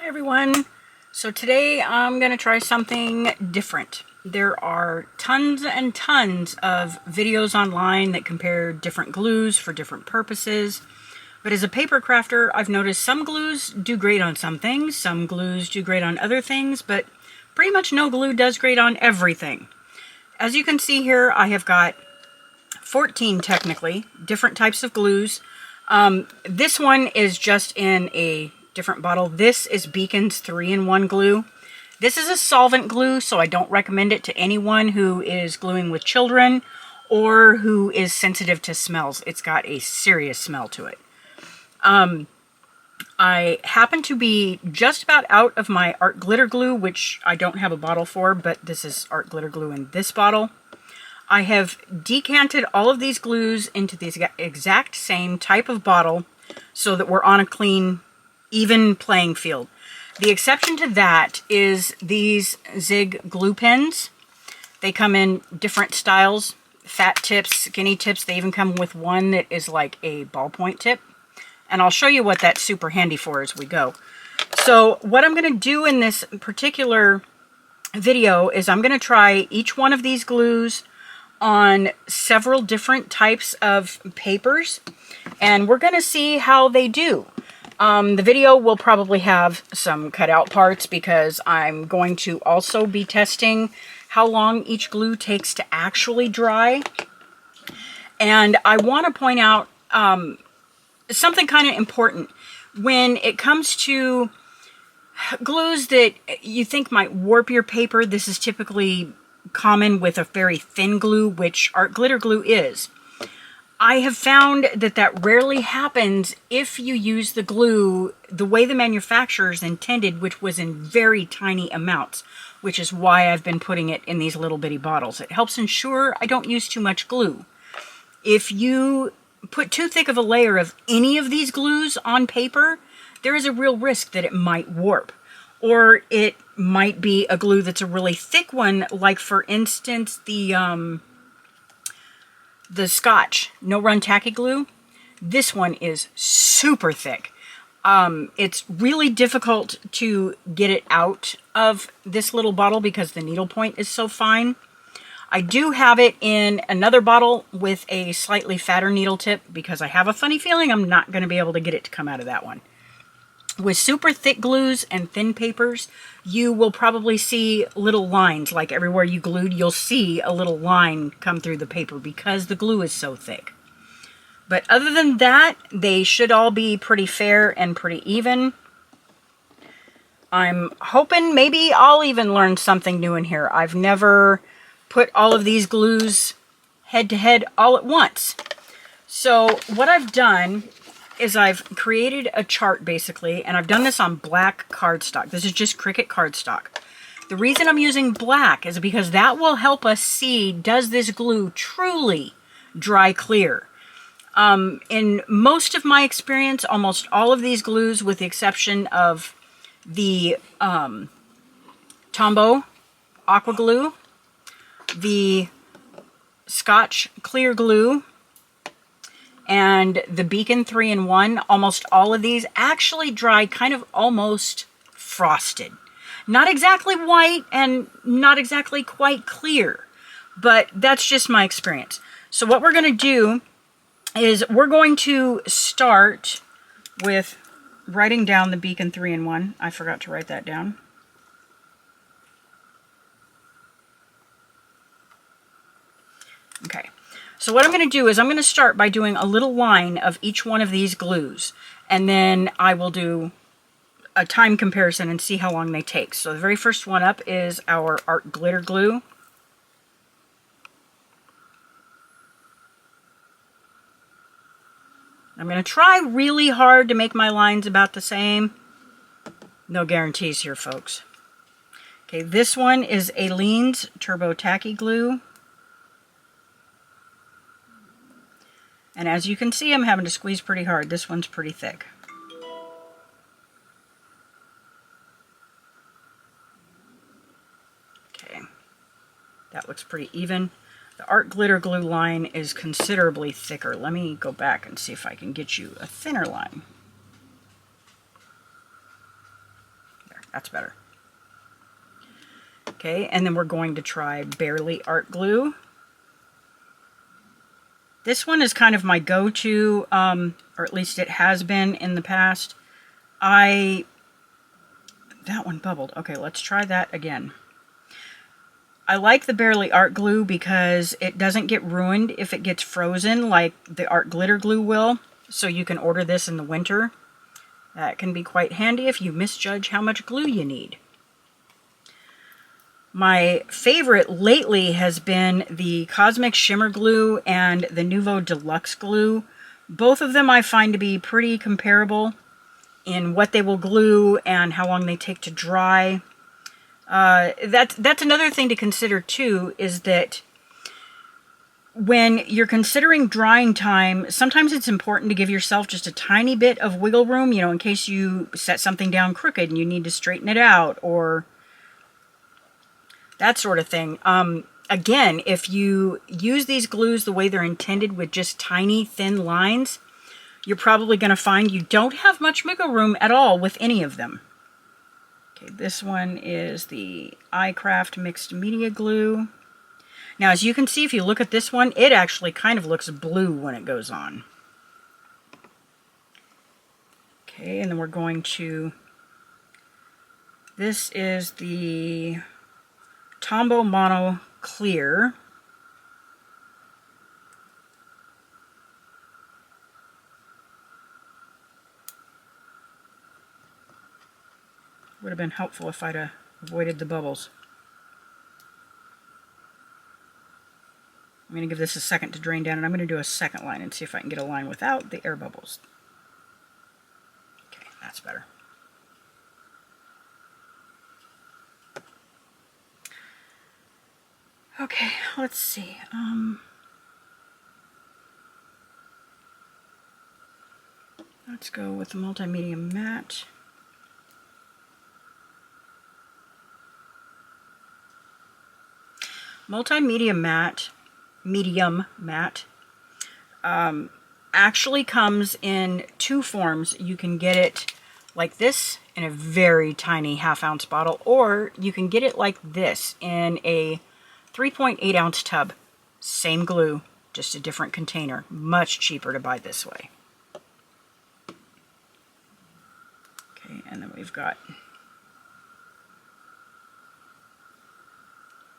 Everyone. So today I'm going to try something different. There are tons and tons of videos online that compare different glues for different purposes. But as a paper crafter, I've noticed some glues do great on some things, some glues do great on other things, but pretty much no glue does great on everything. As you can see here, I have got 14 technically different types of glues. This one is just in a different bottle. This is Beacon's 3-in-1 glue. This is a solvent glue, so I don't recommend it to anyone who is gluing with children or who is sensitive to smells. It's got a serious smell to it. I happen to be just about out of my art glitter glue, which I don't have a bottle for, but this is art glitter glue in this bottle. I have decanted all of these glues into the exact same type of bottle so that we're on a clean, even playing field. The exception to that is these Zig glue pens. They come in different styles, fat tips, skinny tips. They even come with one that is like a ballpoint tip. And I'll show you what that's super handy for as we go. So what I'm going to do in this particular video is I'm going to try each one of these glues on several different types of papers, and we're going to see how they do. The video will probably have some cut out parts because I'm going to also be testing how long each glue takes to actually dry. And I want to point out something kind of important. When it comes to glues that you think might warp your paper, this is typically common with a very thin glue, which art glitter glue is. I have found that that rarely happens if you use the glue the way the manufacturers intended, which was in very tiny amounts, which is why I've been putting it in these little bitty bottles. It helps ensure I don't use too much glue. If you put too thick of a layer of any of these glues on paper, there is a real risk that it might warp. Or it might be a glue that's a really thick one, like for instance the Scotch No Run Tacky glue. This one is super thick. It's really difficult to get it out of this little bottle because the needle point is so fine. I do have it in another bottle with a slightly fatter needle tip because I have a funny feeling I'm not going to be able to get it to come out of that one. With super thick glues and thin papers, you will probably see little lines. Like everywhere you glued, you'll see a little line come through the paper because the glue is so thick. But other than that, they should all be pretty fair and pretty even. I'm hoping maybe I'll even learn something new in here. I've never put all of these glues head to head all at once. So what I've done is I've created a chart basically, and I've done this on black cardstock. This is just Cricut cardstock. The reason I'm using black is because that will help us see, does this glue truly dry clear? In most of my experience, almost all of these glues, with the exception of the Tombow Aqua Glue, the Scotch Clear Glue, and the Beacon 3-in-1, almost all of these actually dry kind of almost frosted. Not exactly white and not exactly quite clear, but that's just my experience. So what we're going to do is we're going to start with writing down the Beacon 3-in-1. I forgot to write that down. Okay. So what I'm going to do is I'm going to start by doing a little line of each one of these glues, and then I will do a time comparison and see how long they take. So the very first one up is our art glitter glue. I'm going to try really hard to make my lines about the same. No guarantees here, folks. Okay, this one is Aleene's Turbo Tacky Glue. And as you can see, I'm having to squeeze pretty hard. This one's pretty thick. Okay, that looks pretty even. The art glitter glue line is considerably thicker. Let me go back and see if I can get you a thinner line. that's better. Okay, and then we're going to try Barely Art Glue. This one is kind of my go-to, or at least it has been in the past. That one bubbled. Okay, let's try that again. I like the Barely Art Glue because it doesn't get ruined if it gets frozen like the Art Glitter Glue will. So you can order this in the winter. That can be quite handy if you misjudge how much glue you need. My favorite lately has been the Cosmic Shimmer Glue and the Nuvo Deluxe Glue. Both of them I find to be pretty comparable in what they will glue and how long they take to dry. That's another thing to consider too, is that when you're considering drying time, sometimes it's important to give yourself just a tiny bit of wiggle room, you know, in case you set something down crooked and you need to straighten it out, or that sort of thing. Again, if you use these glues the way they're intended with just tiny, thin lines, you're probably going to find you don't have much wiggle room at all with any of them. Okay, this one is the iCraft Mixed Media Glue. Now, as you can see, if you look at this one, it actually kind of looks blue when it goes on. Okay, and then we're going to... This is the Tombow Mono Clear. Would have been helpful if I'd avoided the bubbles. I'm going to give this a second to drain down, and I'm going to do a second line and see if I can get a line without the air bubbles. Okay, that's better. Okay, let's see. Let's go with the Multimedia Matte. Multimedia Matte, Medium Matte, actually comes in two forms. You can get it like this in a very tiny half-ounce bottle, or you can get it like this in a 3.8-ounce tub. Same glue, just a different container. Much cheaper to buy this way. Okay, and then we've got...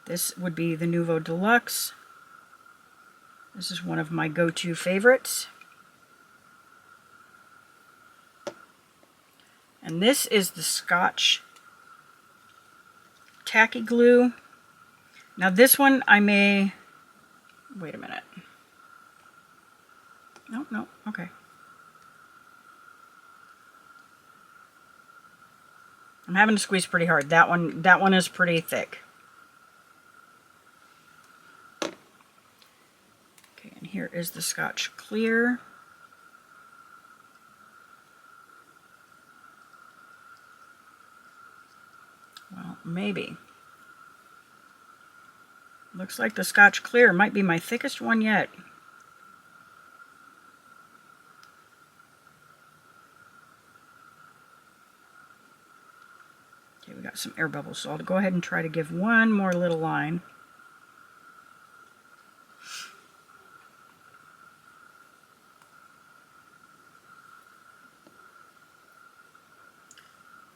This would be the Nuvo Deluxe. This is one of my go-to favorites. And this is the Scotch Tacky Glue. Now this one I may... Wait a minute. No, okay. I'm having to squeeze pretty hard. That one is pretty thick. Okay, and here is the Scotch Clear. Well, maybe. Looks like the Scotch Clear might be my thickest one yet. Okay, we got some air bubbles, so I'll go ahead and try to give one more little line.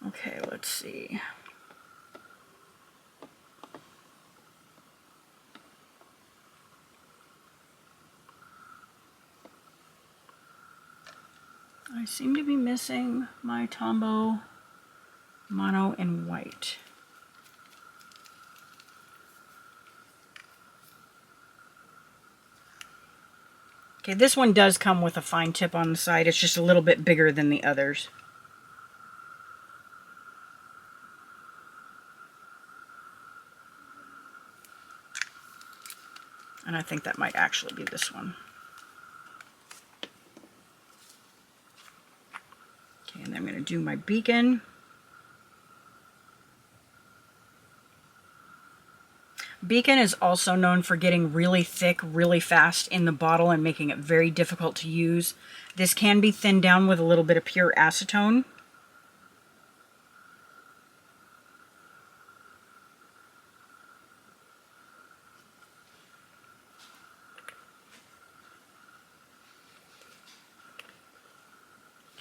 Okay, let's see. I seem to be missing my Tombow Mono in white. Okay, this one does come with a fine tip on the side. It's just a little bit bigger than the others. And I think that might actually be this one. Okay, and then I'm going to do my beacon. Beacon is also known for getting really thick really fast in the bottle and making it very difficult to use. This can be thinned down with a little bit of pure acetone.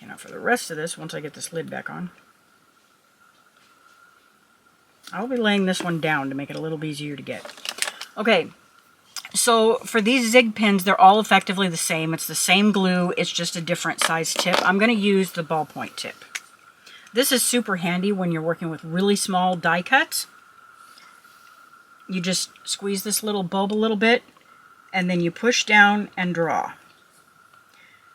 Okay, now for the rest of this, once I get this lid back on, I'll be laying this one down to make it a little easier to get. Okay, so for these zig pins, they're all effectively the same. It's the same glue, it's just a different size tip. I'm going to use the ballpoint tip. This is super handy when you're working with really small die cuts. You just squeeze this little bulb a little bit, and then you push down and draw.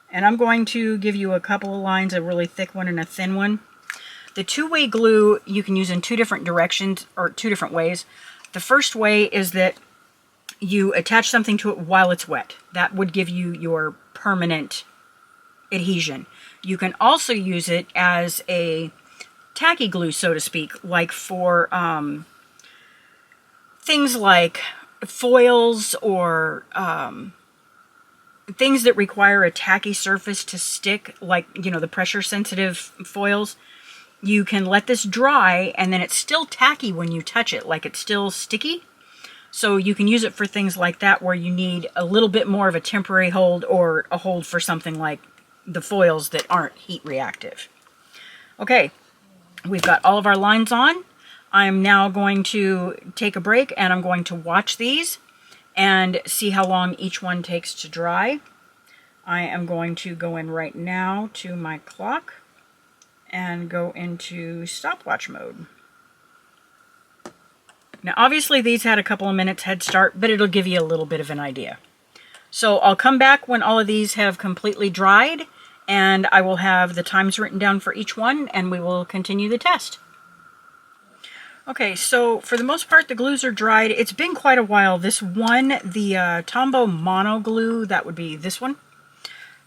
And I'm going to give you a couple of lines, a really thick one and a thin one. The two-way glue you can use in two different directions, or two different ways. The first way is that you attach something to it while it's wet. That would give you your permanent adhesion. You can also use it as a tacky glue, so to speak, like for things like foils or things that require a tacky surface to stick, like, you know, the pressure sensitive foils. You can let this dry and then it's still tacky when you touch it, like it's still sticky. So you can use it for things like that where you need a little bit more of a temporary hold, or a hold for something like the foils that aren't heat reactive. Okay, we've got all of our lines on. I'm now going to take a break and I'm going to watch these and see how long each one takes to dry. I am going to go in right now to my clock and go into stopwatch mode. Now obviously these had a couple of minutes head start, but it'll give you a little bit of an idea. So I'll come back when all of these have completely dried, and I will have the times written down for each one, and we will continue the test. Okay, so for the most part the glues are dried. It's been quite a while. This one, the Tombow Mono Glue, that would be this one.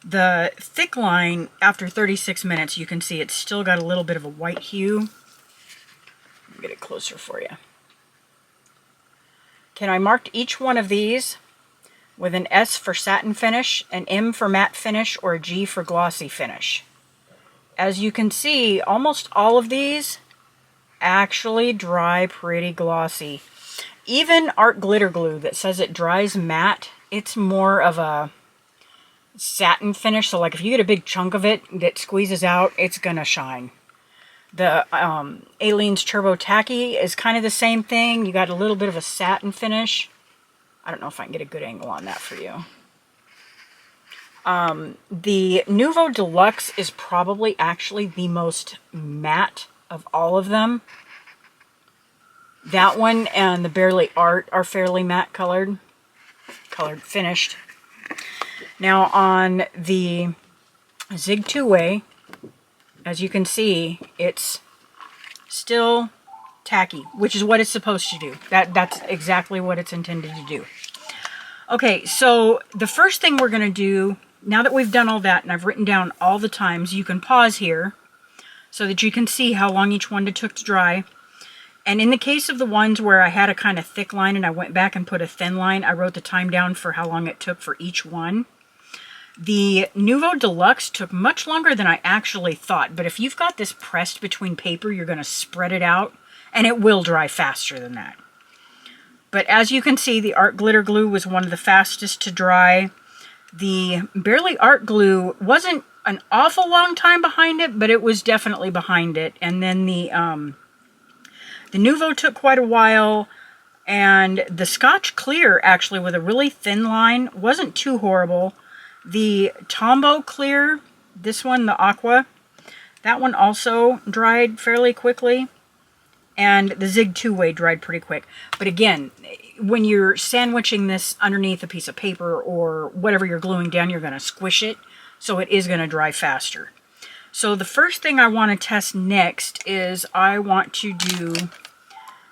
The thick line, after 36 minutes, you can see it's still got a little bit of a white hue. Let me get it closer for you. Okay, I marked each one of these with an S for satin finish, an M for matte finish, or a G for glossy finish. As you can see, almost all of these actually dry pretty glossy. Even art glitter glue that says it dries matte, it's more of a satin finish. So like if you get a big chunk of it that squeezes out, it's gonna shine. The Aleene's Turbo Tacky is kind of the same thing. You got a little bit of a satin finish. I don't know if I can get a good angle on that for you. The Nouveau Deluxe is probably actually the most matte of all of them. That one and the Barely Art are fairly matte colored finished. Now on the Zig Two-Way, as you can see, it's still tacky, which is what it's supposed to do. That's exactly what it's intended to do. Okay, so the first thing we're going to do, now that we've done all that and I've written down all the times, you can pause here so that you can see how long each one took to dry. And in the case of the ones where I had a kind of thick line and I went back and put a thin line, I wrote the time down for how long it took for each one. The Nouveau Deluxe took much longer than I actually thought, but if you've got this pressed between paper, you're going to spread it out, and it will dry faster than that. But as you can see, the Art Glitter Glue was one of the fastest to dry. The Barely Art Glue wasn't an awful long time behind it, but it was definitely behind it. And then the Nouveau took quite a while, and the Scotch Clear, actually, with a really thin line, wasn't too horrible. The Tombow Clear, this one, the Aqua, that one also dried fairly quickly. And the Zig Two-Way dried pretty quick. But again, when you're sandwiching this underneath a piece of paper or whatever you're gluing down, you're going to squish it. So it is going to dry faster. So the first thing I want to test next is I want to do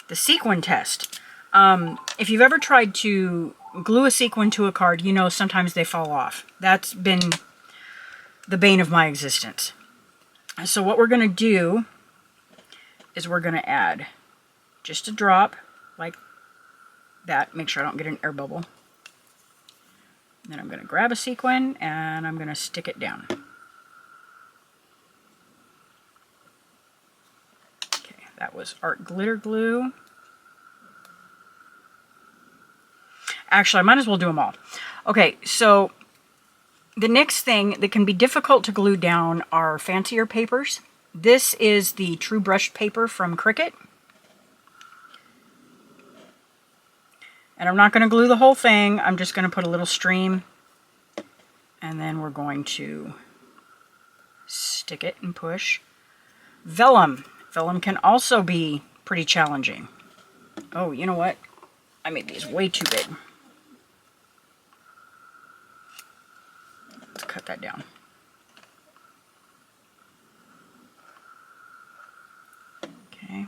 the sequin test. If you've ever tried to glue a sequin to a card, you know sometimes they fall off. That's been the bane of my existence. So what we're going to do is we're going to add just a drop like that. Make sure I don't get an air bubble. Then I'm going to grab a sequin and I'm going to stick it down. Okay, that was Art Glitter Glue. Actually, I might as well do them all. Okay, so The next thing that can be difficult to glue down are fancier papers. This is the True Brushed paper from Cricut. And I'm not going to glue the whole thing. I'm just going to put a little stream. And then we're going to stick it and push. Vellum. Vellum can also be pretty challenging. Oh, you know what? I made these way too big. Let's cut that down. Okay.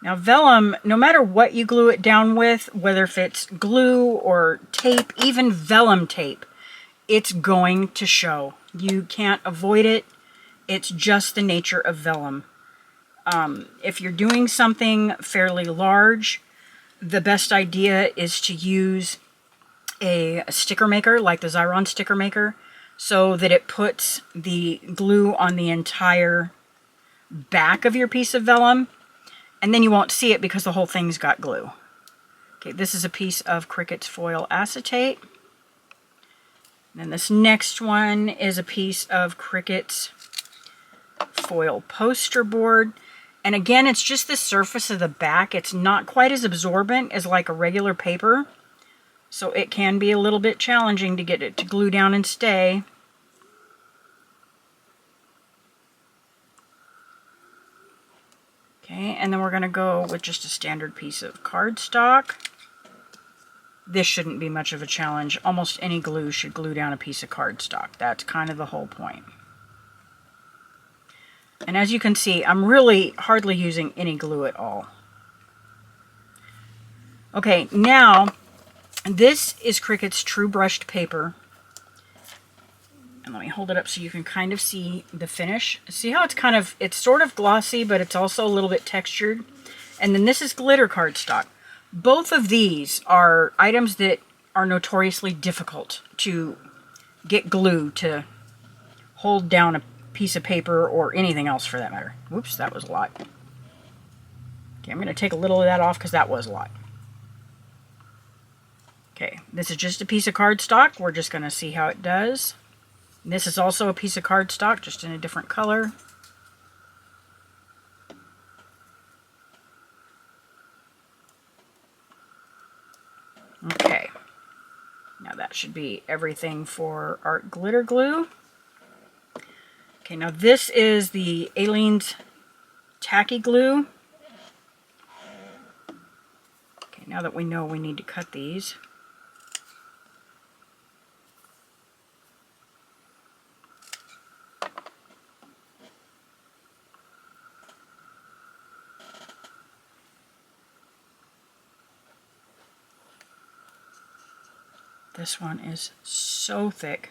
Now vellum, no matter what you glue it down with, whether if it's glue or tape, even vellum tape, it's going to show. You can't avoid it. It's just the nature of vellum. If you're doing something fairly large, the best idea is to use a sticker maker like the Xyron sticker maker so that it puts the glue on the entire back of your piece of vellum, and then you won't see it because the whole thing's got glue. Okay, this is a piece of Cricut's foil acetate. And then this next one is a piece of Cricut's foil poster board. And again, it's just the surface of the back. It's not quite as absorbent as like a regular paper. So it can be a little bit challenging to get it to glue down and stay. Okay, and then we're going to go with just a standard piece of cardstock. This shouldn't be much of a challenge. Almost any glue should glue down a piece of cardstock. That's kind of the whole point. And as you can see, I'm really hardly using any glue at all. Okay, now this is Cricut's True Brushed paper. And let me hold it up so you can kind of see the finish. See how it's sort of glossy, but it's also a little bit textured. And then this is glitter cardstock. Both of these are items that are notoriously difficult to get glue to hold down a piece of paper or anything else for that matter. Whoops, that was a lot. Okay, I'm going to take a little of that off because that was a lot. Okay, this is just a piece of cardstock. We're just going to see how it does. This is also a piece of cardstock, just in a different color. Okay, now that should be everything for art glitter glue. Okay, now this is the Aleene's tacky glue. Okay, now that we know we need to cut these. This one is so thick.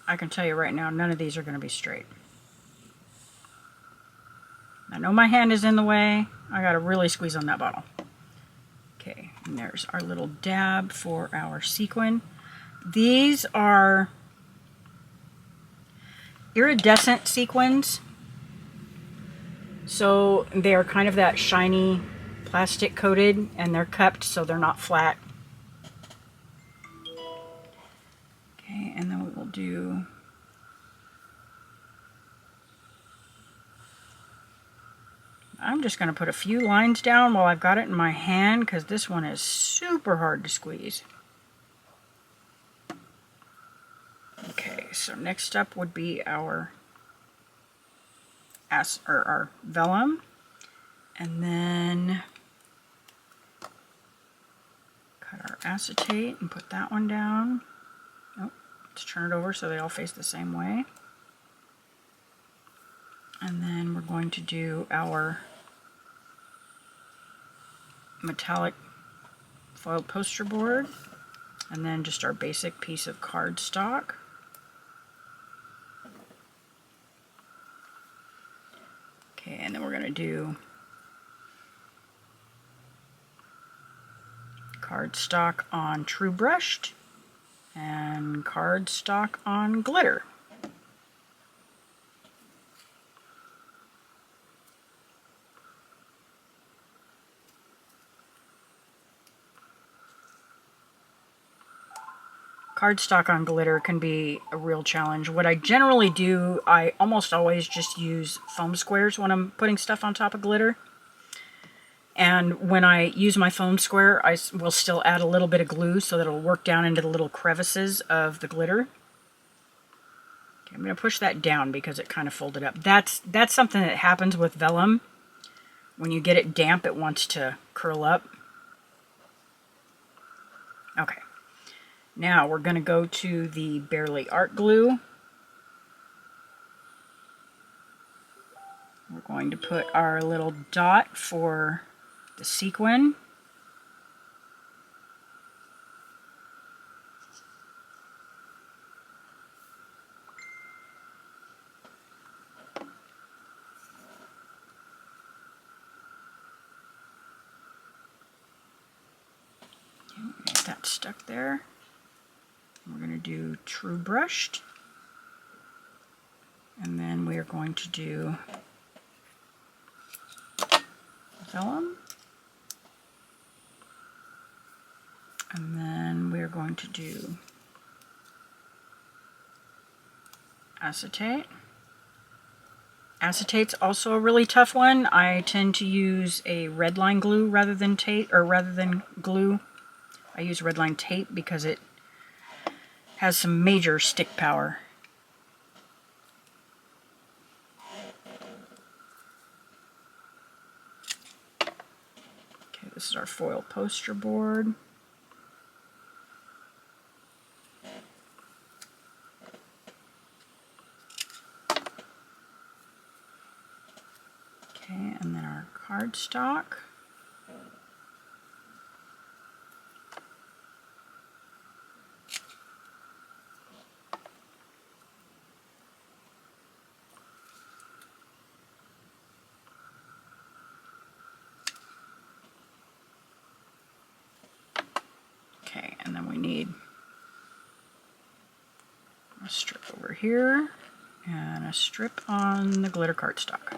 I can tell you right now, none of these are going to be straight. I know my hand is in the way. I got to really squeeze on that bottle. Okay, and there's our little dab for our sequin. These are iridescent sequins. So they're kind of that shiny plastic coated, and they're cupped so they're not flat. Okay, and then we will do I'm just going to put a few lines down while I've got it in my hand because this one is super hard to squeeze. Okay, so next up would be our vellum, and then cut our acetate and put that one down. Oh, let's turn it over so they all face the same way. And then we're going to do our metallic foil poster board, and then just our basic piece of cardstock. Okay, and then we're going to do cardstock on True Brushed, and cardstock on glitter. Cardstock on glitter can be a real challenge. What I generally do, I almost always just use foam squares when I'm putting stuff on top of glitter. And when I use my foam square, I will still add a little bit of glue so that it'll work down into the little crevices of the glitter. Okay, I'm going to push that down because it kind of folded up. That's something that happens with vellum. When you get it damp, it wants to curl up. Okay. Now we're going to go to the Barely Art Glue. We're going to put our little dot for the sequin. Okay, get that stuck there. We're going to do True Brushed. And then we are going to do vellum. And then we are going to do acetate. Acetate's also a really tough one. I tend to use a red line glue rather than glue. I use red line tape because it has some major stick power. Okay, this is our foil poster board. Okay, and then our cardstock. Okay, and then we need a strip over here and a strip on the glitter cardstock.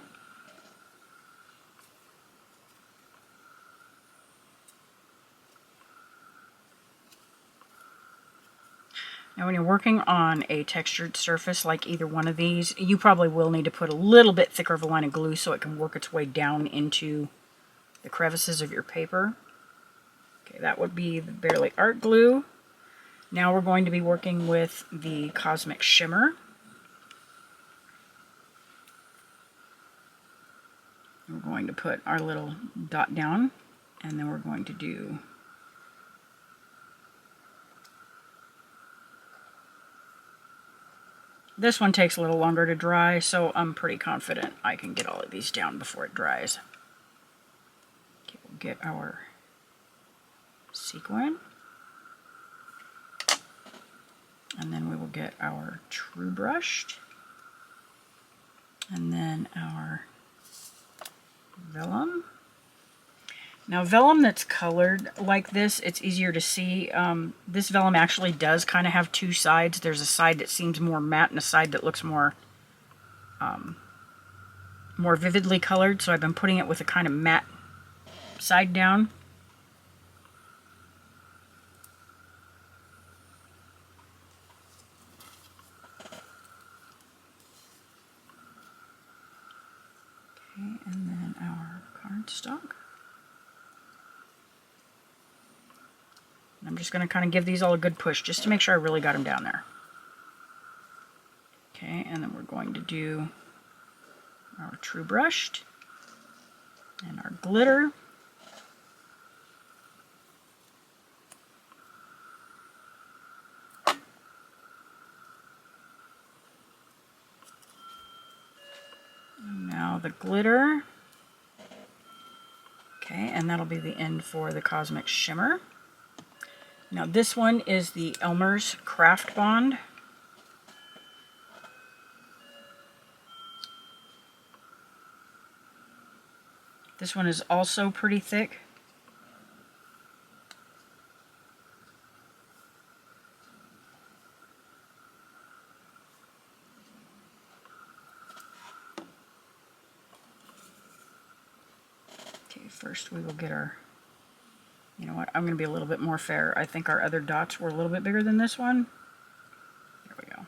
Now when you're working on a textured surface like either one of these, you probably will need to put a little bit thicker of a line of glue so it can work its way down into the crevices of your paper. Okay, that would be the Barely Art Glue. Now we're going to be working with the Cosmic Shimmer. We're going to put our little dot down, and then we're going to do this one takes a little longer to dry, so I'm pretty confident I can get all of these down before it dries. Okay, we'll get our sequin, and then we will get our True Brushed, and then our vellum. Now vellum that's colored like this, it's easier to see. This vellum actually does kind of have two sides. There's a side that seems more matte and a side that looks more more vividly colored, so I've been putting it with a kind of matte side down. Okay, and then our cardstock. I'm just going to kind of give these all a good push just to make sure I really got them down there. Okay, and then we're going to do our True Brushed and our glitter. And now the glitter. Okay, and that'll be the end for the Cosmic Shimmer. Now this one is the Elmer's Craft Bond. This one is also pretty thick. first we will get our, you know what, I'm going to be a little bit more fair. I think our other dots were a little bit bigger than this one. There we go.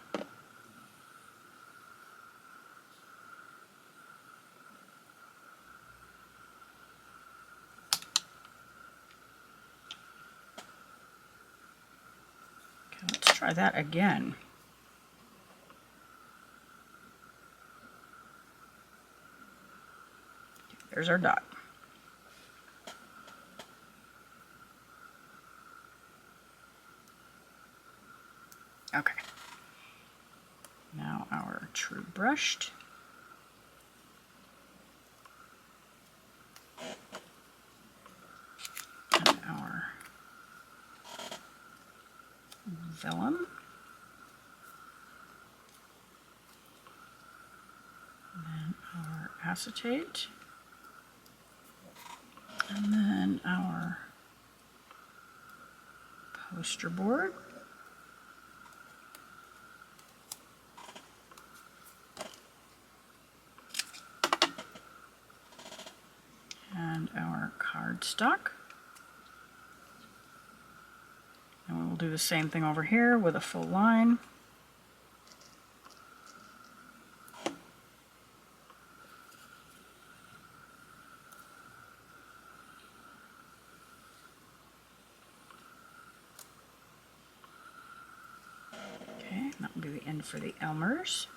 Okay, let's try that again. There's our dot. Okay. Now our true brushed. And our vellum. And then our acetate. And then our poster board. And our cardstock. And we'll do the same thing over here with a full line. Okay, that will be the end for the Elmers.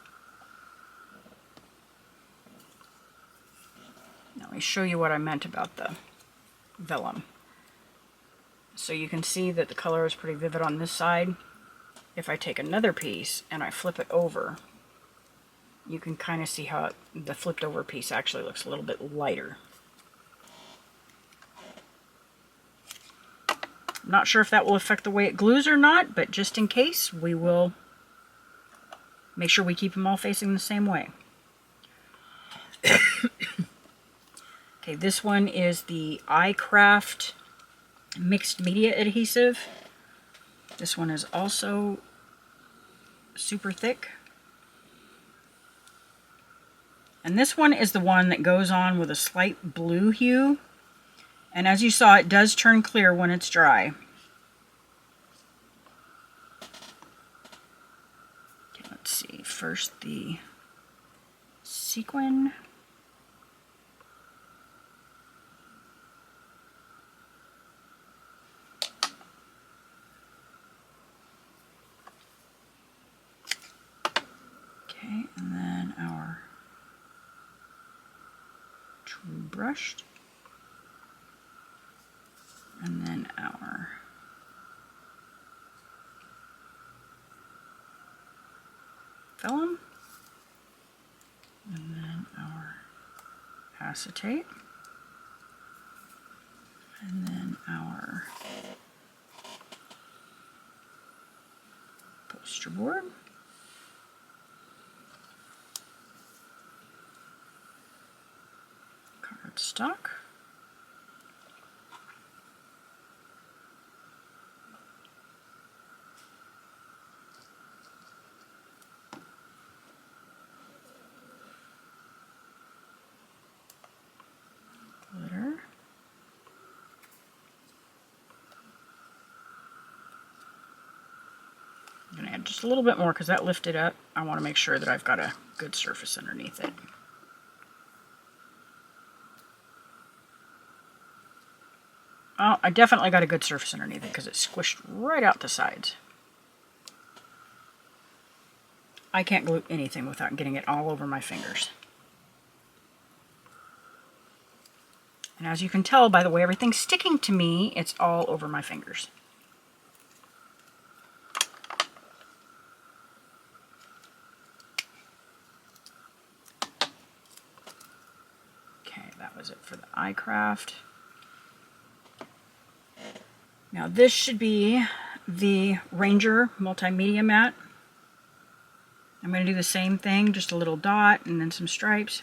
Now let me show you what I meant about the vellum. So you can see that the color is pretty vivid on this side. If I take another piece and I flip it over, you can kind of see how the flipped over piece actually looks a little bit lighter. I'm not sure if that will affect the way it glues or not, but just in case, we will make sure we keep them all facing the same way. Okay, this one is the iCraft mixed media adhesive. This one is also super thick. And this one is the one that goes on with a slight blue hue. And as you saw, it does turn clear when it's dry. Okay, let's see. First the sequin. Okay, and then our true brushed. And then our vellum. And then our acetate. And then our poster board. Cardstock. Glitter. I'm going to add just a little bit more because that lifted up. I want to make sure that I've got a good surface underneath it. Oh, I definitely got a good surface underneath it because it squished right out the sides. I can't glue anything without getting it all over my fingers. And as you can tell by the way everything's sticking to me, it's all over my fingers. Okay, that was it for the iCraft. Now this should be the Ranger multimedia mat. I'm going to do the same thing, just a little dot and then some stripes.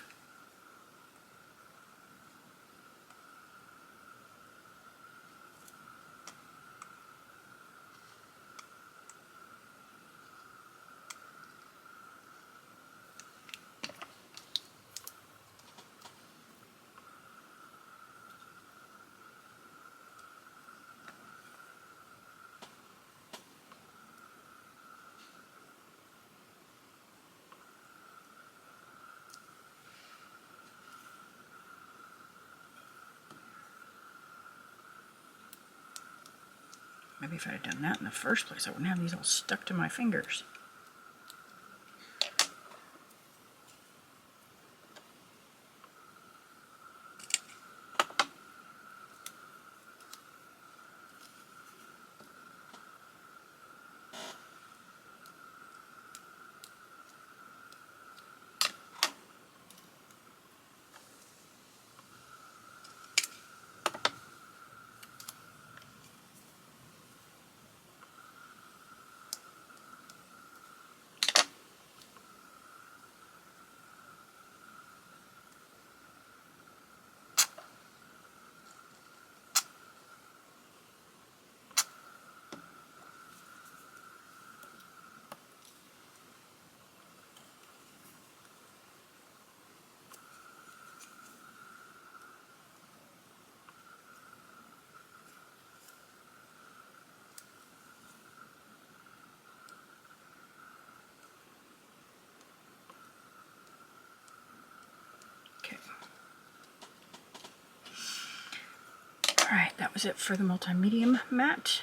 Maybe if I had done that in the first place, I wouldn't have these all stuck to my fingers. Okay. All right, that was it for the multi-medium mat.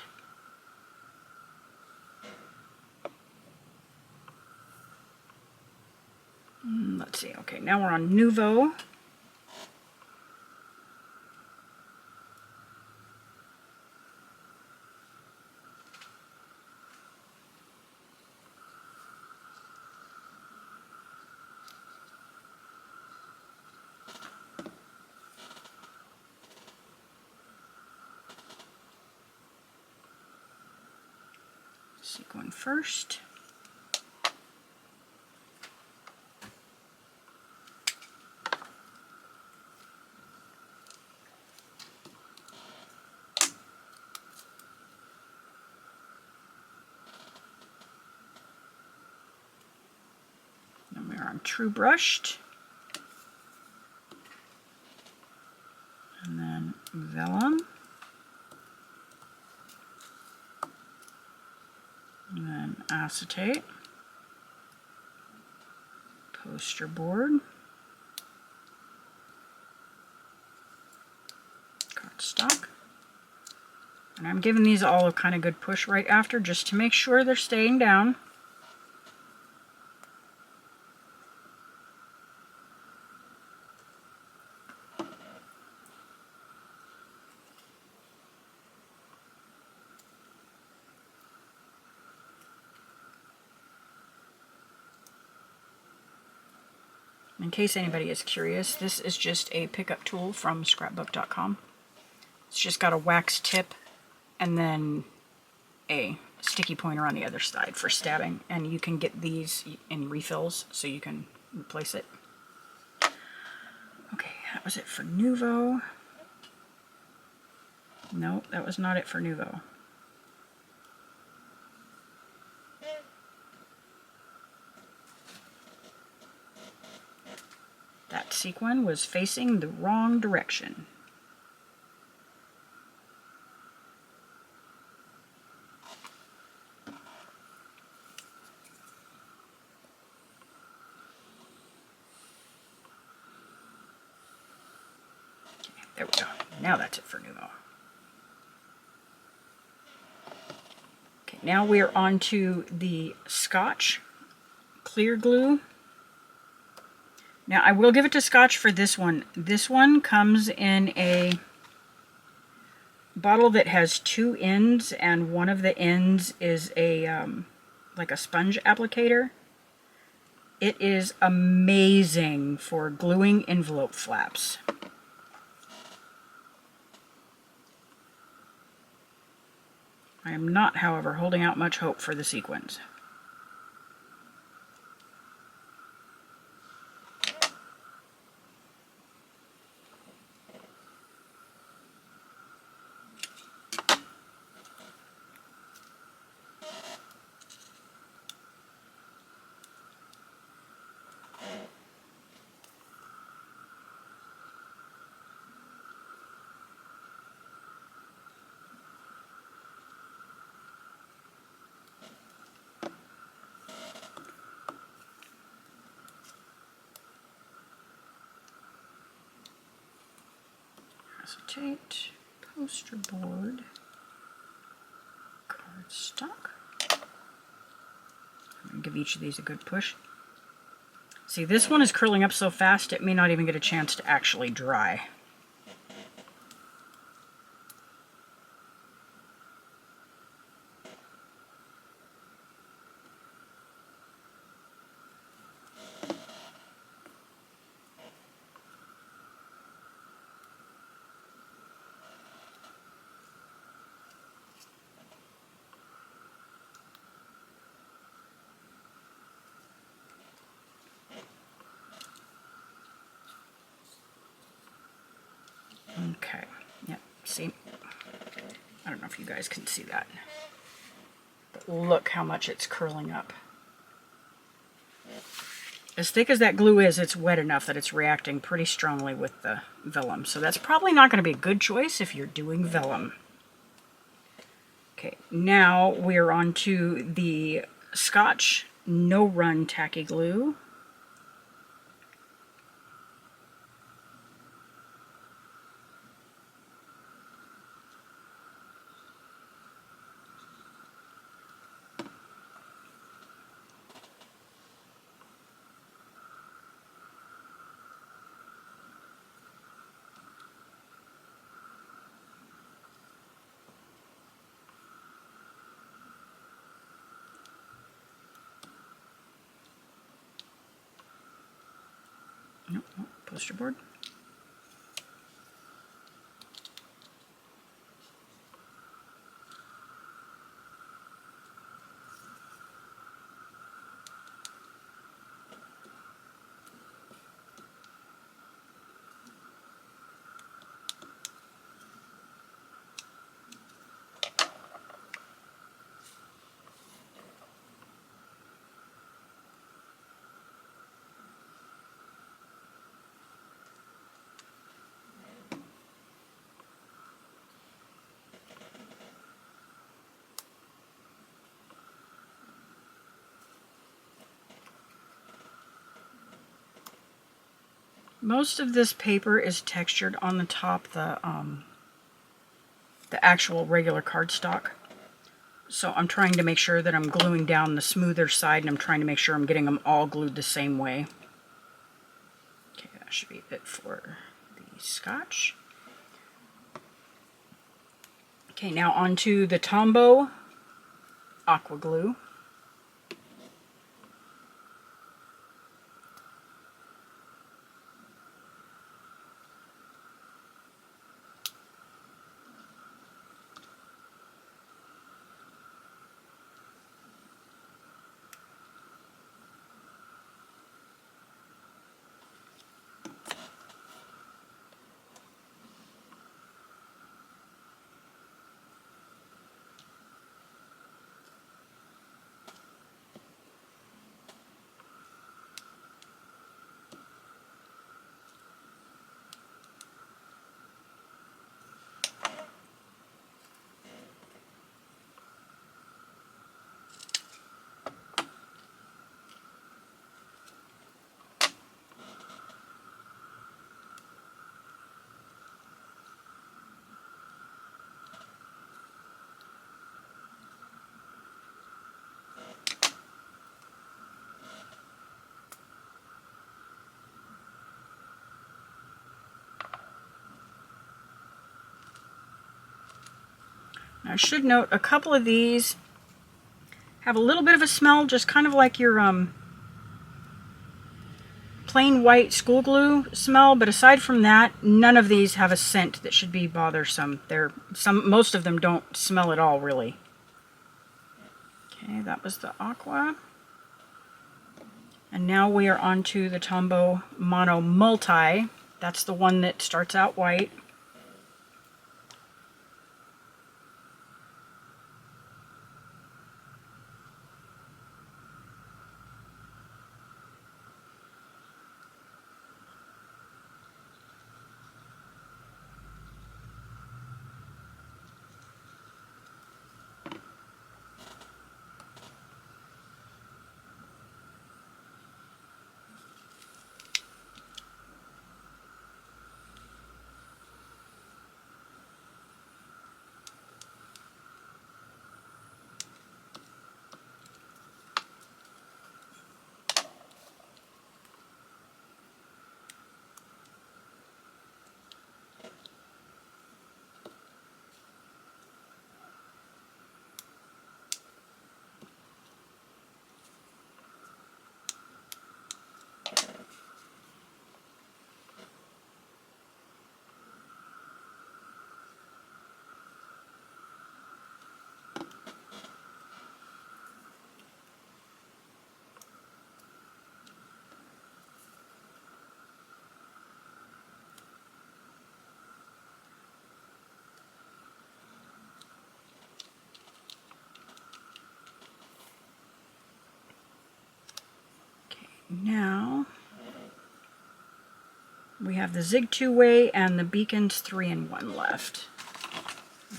Let's see, okay, now we're on Nouveau. Sequin first. Then we're on True Brushed. And then Vellum. And then Acetate. Poster Board. Cardstock. And I'm giving these all a kind of good push right after just to make sure they're staying down. In case anybody is curious, this is just a pickup tool from scrapbook.com. It's just got a wax tip and then a sticky pointer on the other side for stabbing, and you can get these in refills so you can replace it. Okay, that was it for Nouveau. No, that was not it for Nouveau. That sequin was facing the wrong direction. Okay, there we go. Now that's it for Nouveau. Okay, now we are on to the Scotch clear glue. Now, I will give it to Scotch for this one. This one comes in a bottle that has two ends, and one of the ends is a like a sponge applicator. It is amazing for gluing envelope flaps. I am not, however, holding out much hope for the sequins. Acetate, poster board. cardstock. I'm going to give each of these a good push. See, this one is curling up so fast it may not even get a chance to actually dry. Okay, yep, see? I don't know if you guys can see that. But look how much it's curling up. As thick as that glue is, it's wet enough that it's reacting pretty strongly with the vellum. So that's probably not going to be a good choice if you're doing vellum. Okay, now we're on to the Scotch No Run Tacky Glue. Nope, nope, poster board. Most of this paper is textured on the top, the actual regular cardstock. So I'm trying to make sure that I'm gluing down the smoother side, and I'm trying to make sure I'm getting them all glued the same way. Okay, that should be it for the Scotch. Okay, now onto the Tombow Aqua Glue. Now I should note a couple of these have a little bit of a smell, just kind of like your plain white school glue smell, but aside from that, none of these have a scent that should be bothersome. Most of them don't smell at all, really. Okay, that was the Aqua. And now we are on to the Tombow Mono Multi. That's the one that starts out white. now we have the Zig 2-way and the beacons 3-in-1 left.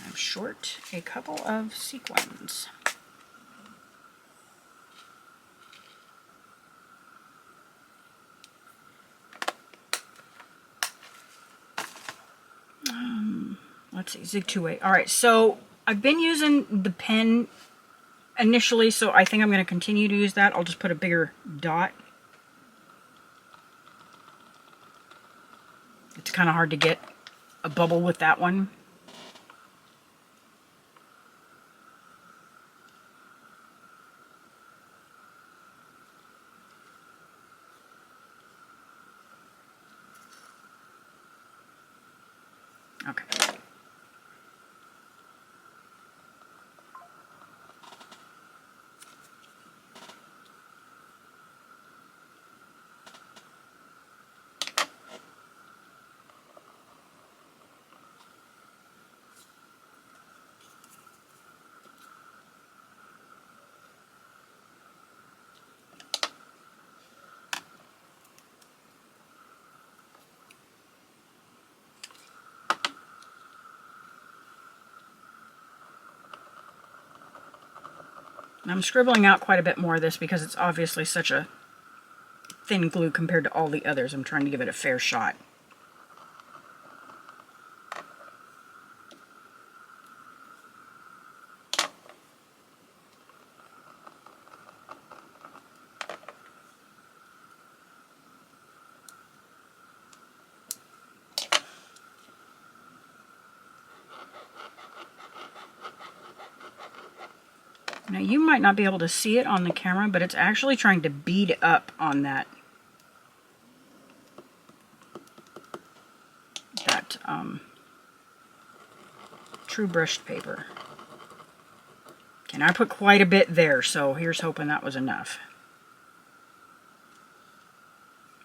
I'm short a couple of sequins. Let's see, Zig 2-way. All right, so I've been using the pen initially, so I think I'm going to continue to use that. I'll just put a bigger dot. It's kind of hard to get a bubble with that one. Okay. I'm scribbling out quite a bit more of this because it's obviously such a thin glue compared to all the others. I'm trying to give it a fair shot. Now you might not be able to see it on the camera, but it's actually trying to bead up on that true brushed paper. Okay, and I put quite a bit there, so here's hoping that was enough.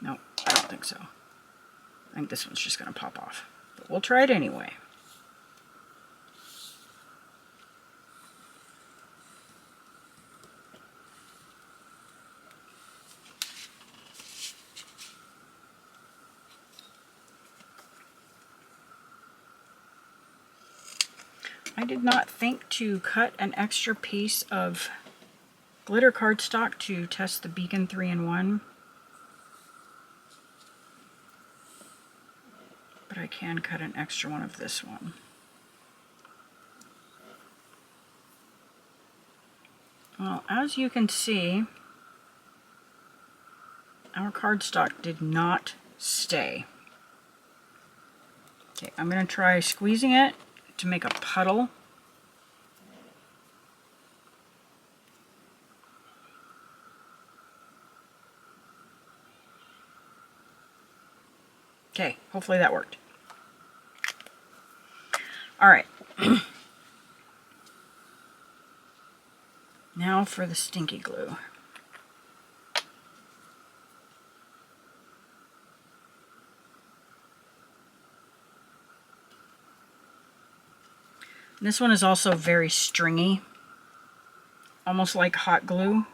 Nope, I don't think so. I think this one's just going to pop off, but we'll try it anyway. I did not think to cut an extra piece of glitter cardstock to test the beacon 3-in-1, but I can cut an extra one of this one. Well, as you can see, our cardstock did not stay. Okay, I'm going to try squeezing it to make a puddle. Okay, hopefully that worked. All right. Now for the stinky glue. This one is also very stringy, almost like hot glue.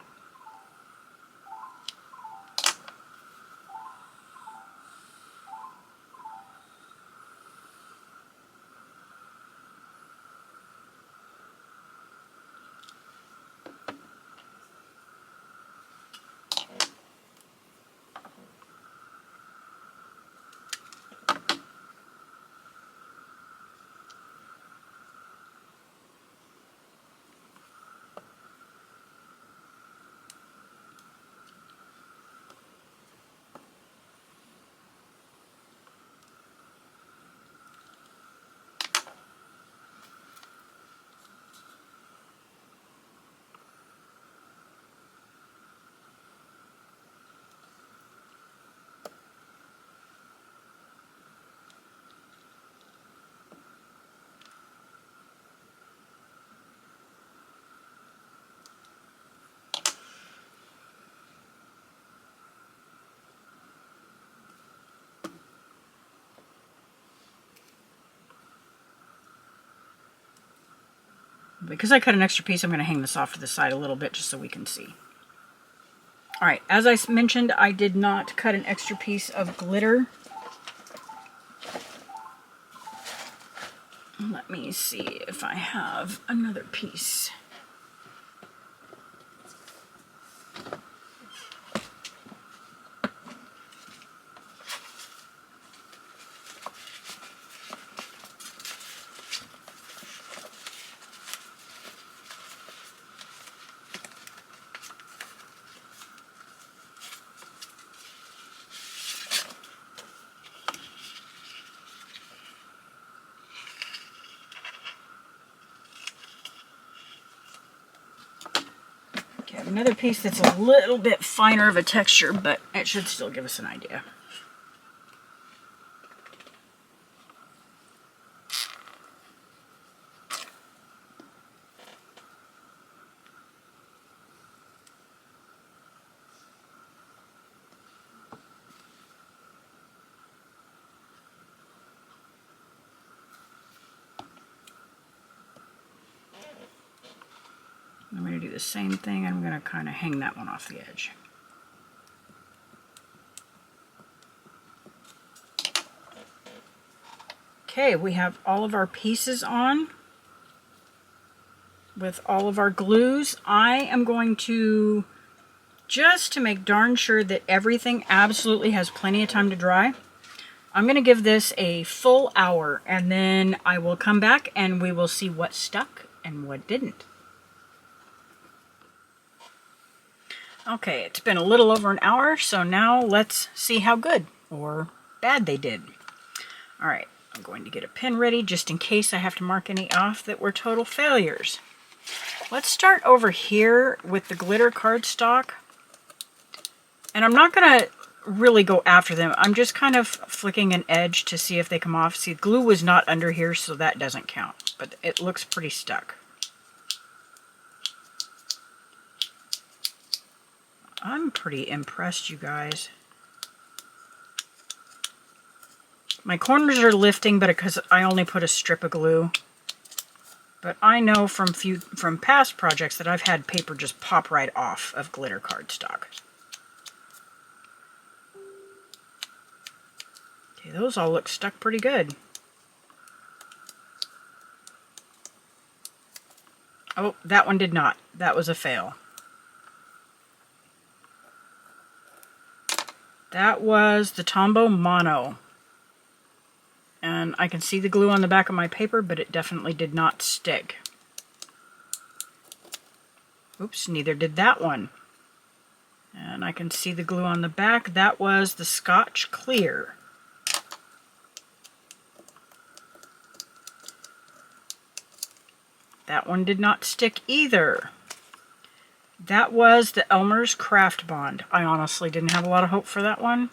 Because I cut an extra piece, I'm going to hang this off to the side a little bit just so we can see. All right, as I mentioned, I did not cut an extra piece of glitter. Let me see if I have another piece. Okay, another piece that's a little bit finer of a texture, but it should still give us an idea. I'm going to do the same thing. I'm going to kind of hang that one off the edge. Okay, we have all of our pieces on with all of our glues. I am going to, just to make darn sure that everything absolutely has plenty of time to dry, I'm going to give this a full hour, and then I will come back and we will see what stuck and what didn't. Okay, it's been a little over an hour, so now let's see how good or bad they did. All right, I'm going to get a pen ready just in case I have to mark any off that were total failures. Let's start over here with the glitter cardstock. And I'm not going to really go after them. I'm just kind of flicking an edge to see if they come off. See, glue was not under here, so that doesn't count. But it looks pretty stuck. I'm pretty impressed, you guys. My corners are lifting, but because I only put a strip of glue. But I know from past projects that I've had paper just pop right off of glitter cardstock. Okay, those all look stuck pretty good. Oh, that one did not. That was a fail. That was the Tombow Mono. And I can see the glue on the back of my paper, but it definitely did not stick. Oops, neither did that one. And I can see the glue on the back. That was the Scotch Clear. That one did not stick either. That was the Elmer's Craft Bond. I honestly didn't have a lot of hope for that one.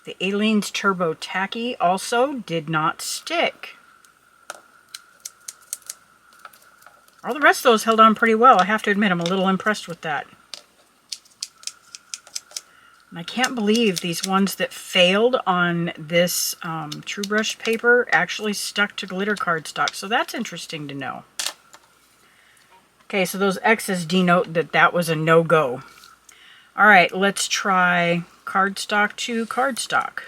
The Aleene's Turbo Tacky also did not stick. All the rest of those held on pretty well. I have to admit, I'm a little impressed with that. And I can't believe these ones that failed on this True Brush paper actually stuck to glitter cardstock. So that's interesting to know. Okay, so those X's denote that that was a no-go. All right, let's try cardstock to cardstock.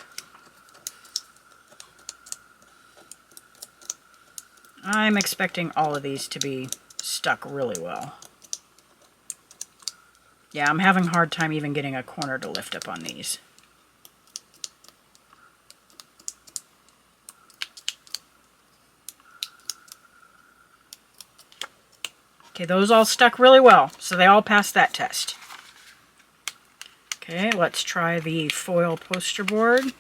I'm expecting all of these to be stuck really well. Yeah, I'm having a hard time even getting a corner to lift up on these. Okay, those all stuck really well, so they all passed that test. Okay, let's try the foil poster board.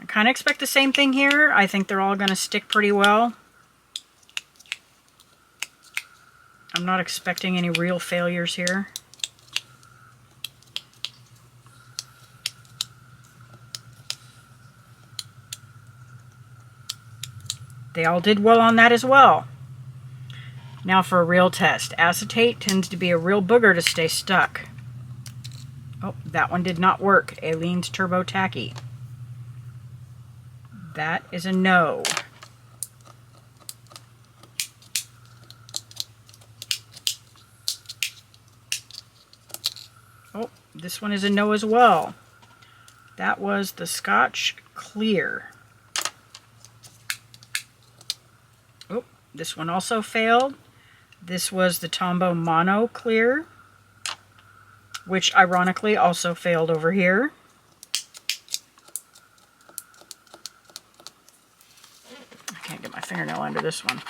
I kind of expect the same thing here. I think they're all going to stick pretty well. I'm not expecting any real failures here. They all did well on that as well. Now for a real test. Acetate tends to be a real booger to stay stuck. Oh, that one did not work. Aleene's Turbo Tacky. That is a no. Oh, this one is a no as well. That was the Scotch Clear. Oh, this one also failed. This was the Tombow Mono Clear, which ironically also failed over here. I can't get my fingernail under this one.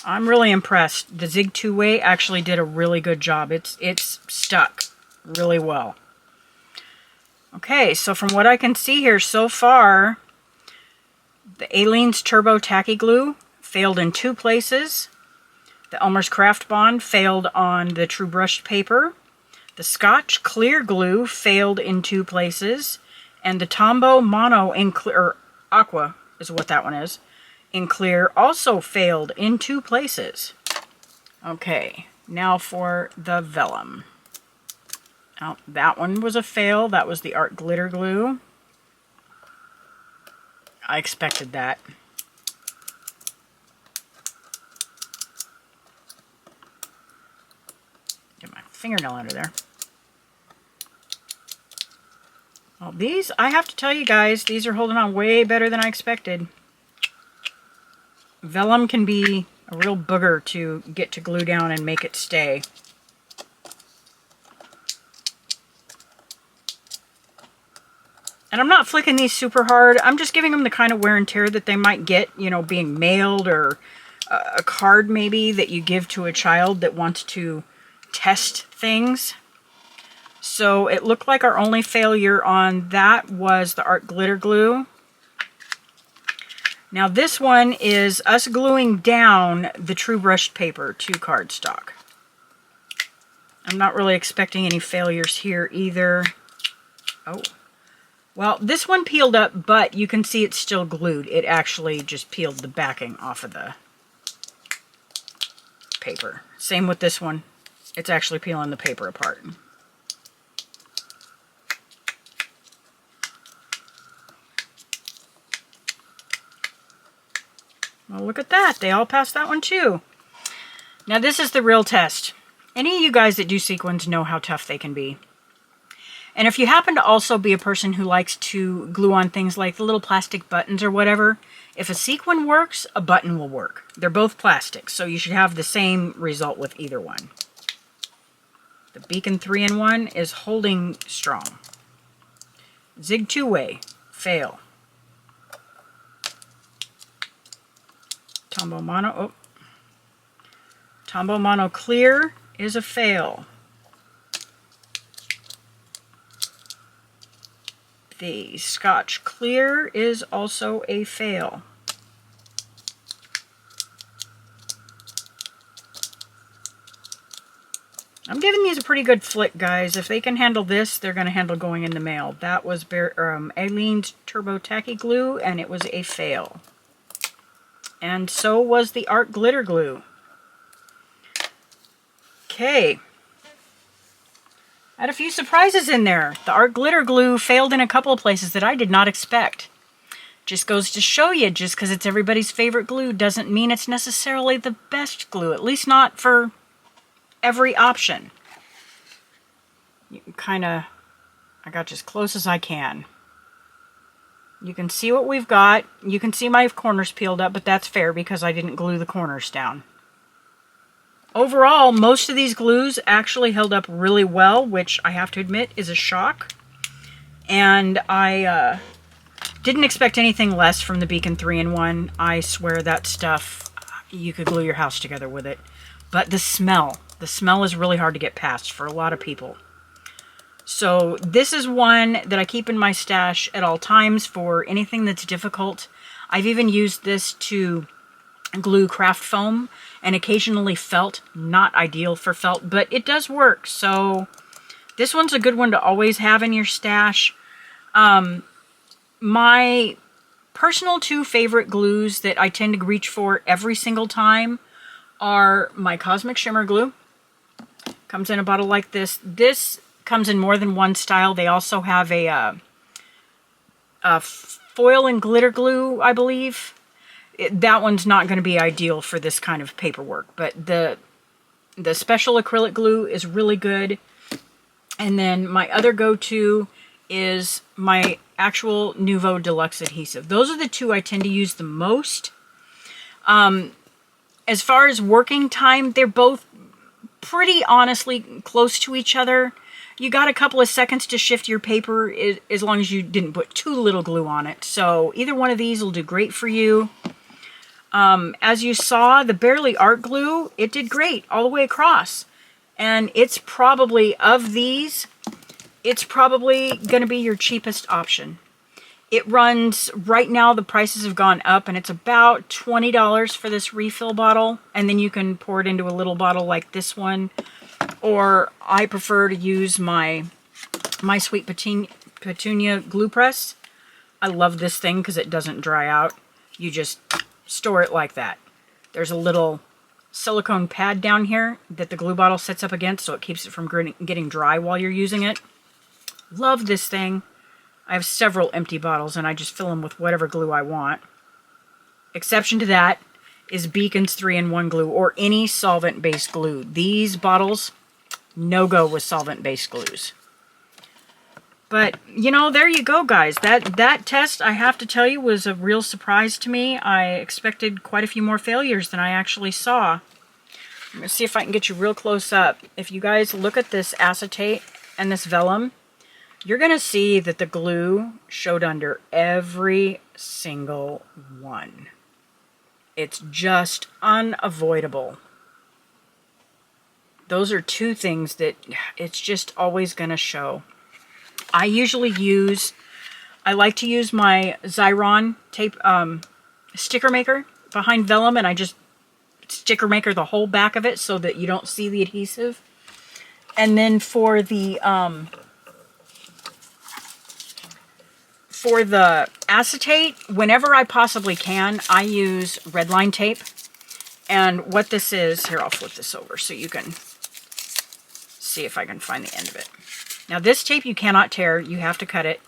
I'm really impressed. The Zig two-way actually did a really good job. It's stuck really well. Okay, so from what I can see here so far, the Aleene's Turbo Tacky Glue failed in 2 places. The Elmer's Craft Bond failed on the True Brushed paper. The Scotch Clear Glue failed in 2 places. And the Tombow Mono in Clear, or Aqua is what that one is, in Clear also failed in 2 places. Okay, now for the Vellum. Now, that one was a fail. That was the Art Glitter Glue. I expected that. Get my fingernail under there. Well, these, I have to tell you guys, these are holding on way better than I expected. Vellum can be a real booger to get to glue down and make it stay. And I'm not flicking these super hard. I'm just giving them the kind of wear and tear that they might get, you know, being mailed, or a card maybe that you give to a child that wants to test things. So it looked like our only failure on that was the Art Glitter Glue. Now this one is us gluing down the True Brushed paper to cardstock. I'm not really expecting any failures here either. Oh, well, this one peeled up, but you can see it's still glued. It actually just peeled the backing off of the paper. Same with this one. It's actually peeling the paper apart. Well, look at that. They all passed that one too. Now this is the real test. Any of you guys that do sequins know how tough they can be. And if you happen to also be a person who likes to glue on things like the little plastic buttons or whatever, if a sequin works, a button will work. They're both plastic, so you should have the same result with either one. The Beacon 3-in-1 is holding strong. Zig two-way, fail. Tombow Mono, oh. Tombow Mono Clear is a fail. The Scotch Clear is also a fail. I'm giving these a pretty good flick, guys. If they can handle this, they're going to handle going in the mail. That was Aleene's Turbo Tacky Glue, and it was a fail. And so was the Art Glitter Glue. Okay. I had a few surprises in there. The Art Glitter Glue failed in a couple of places that I did not expect. Just goes to show you, just because it's everybody's favorite glue doesn't mean it's necessarily the best glue. At least not for every option. You can kind of, I got as close as I can. You can see what we've got. You can see my corners peeled up, but that's fair because I didn't glue the corners down. Overall, most of these glues actually held up really well, which I have to admit is a shock. And I didn't expect anything less from the Beacon 3-in-1. I swear that stuff, you could glue your house together with it. But the smell is really hard to get past for a lot of people. So this is one that I keep in my stash at all times for anything that's difficult. I've even used this to glue craft foam and occasionally felt. Not ideal for felt, but it does work. So this one's a good one to always have in your stash. My personal 2 favorite glues that I tend to reach for every single time are my Cosmic Shimmer Glue. Comes in a bottle like this. This comes in more than one style. They also have a foil and glitter glue, I believe. That one's not going to be ideal for this kind of paperwork, but the The special acrylic glue is really good. And then my other go-to is my actual Nuvo Deluxe adhesive. Those are the two I tend to use the most. As far as working time, they're both pretty honestly close to each other. You got a couple of seconds to shift your paper as long as you didn't put too little glue on it. So either one of these will do great for you. As you saw, the Barely Art Glue, it did great all the way across. And it's probably, of these, it's probably going to be your cheapest option. It runs, right now the prices have gone up, and it's about $20 for this refill bottle. And then you can pour it into a little bottle like this one. Or I prefer to use my Sweet Petunia glue press. I love this thing because it doesn't dry out. You just store it like that. There's a little silicone pad down here that the glue bottle sits up against, so it keeps it from getting dry while you're using it. Love this thing. I have several empty bottles, and I just fill them with whatever glue I want. Exception to that is Beacon's 3-in-1 glue, or any solvent-based glue. These bottles, no go with solvent-based glues. But, you know, there you go, guys. That test, I have to tell you, was a real surprise to me. I expected quite a few more failures than I actually saw. I'm going to see if I can get you real close up. If you guys look at this acetate and this vellum, you're going to see that the glue showed under every single one. It's just unavoidable. Those are two things that it's just always going to show. I like to use my Xyron tape sticker maker behind vellum, and I just sticker maker the whole back of it so that you don't see the adhesive. And then for the acetate, whenever I possibly can, I use redline tape. And what this is, here, I'll flip this over so you can see if I can find the end of it. Now this tape you cannot tear, you have to cut it.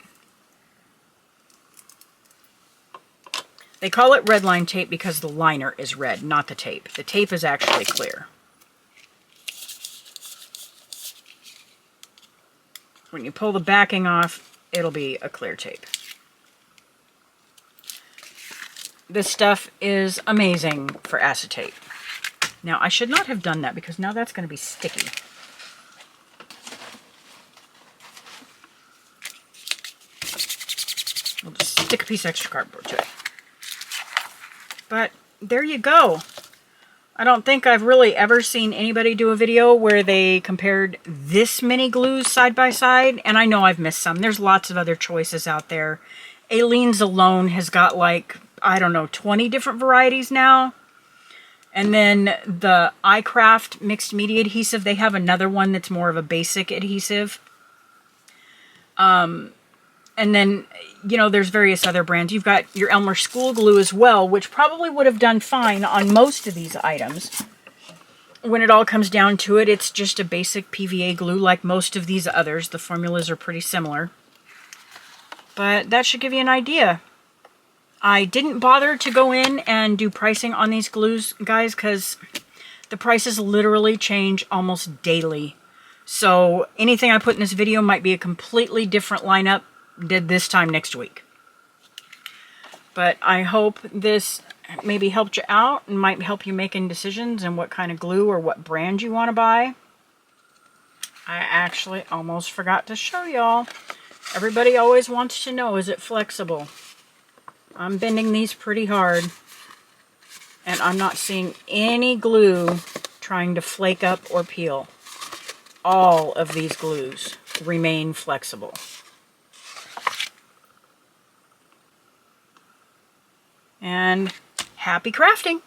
They call it redline tape because the liner is red, not the tape. The tape is actually clear. When you pull the backing off, it'll be a clear tape. This stuff is amazing for acetate. Now, I should not have done that because now that's going to be sticky. We'll just stick a piece of extra cardboard to it. But there you go. I don't think I've really ever seen anybody do a video where they compared this many glues side by side. And I know I've missed some. There's lots of other choices out there. Aleene's alone has got like, I don't know, 20 different varieties now. And then the iCraft mixed media adhesive, they have another one that's more of a basic adhesive. And then, you know, there's various other brands. You've got your Elmer School Glue as well, which probably would have done fine on most of these items. When it all comes down to it, it's just a basic PVA glue like most of these others. The formulas are pretty similar. But that should give you an idea. I didn't bother to go in and do pricing on these glues, guys, because the prices literally change almost daily. So anything I put in this video might be a completely different lineup did this time next week. But I hope this maybe helped you out and might help you making decisions and what kind of glue or what brand you want to buy. I actually almost forgot to show y'all. Everybody always wants to know, is it flexible? I'm bending these pretty hard, and I'm not seeing any glue trying to flake up or peel. All of these glues remain flexible. And happy crafting!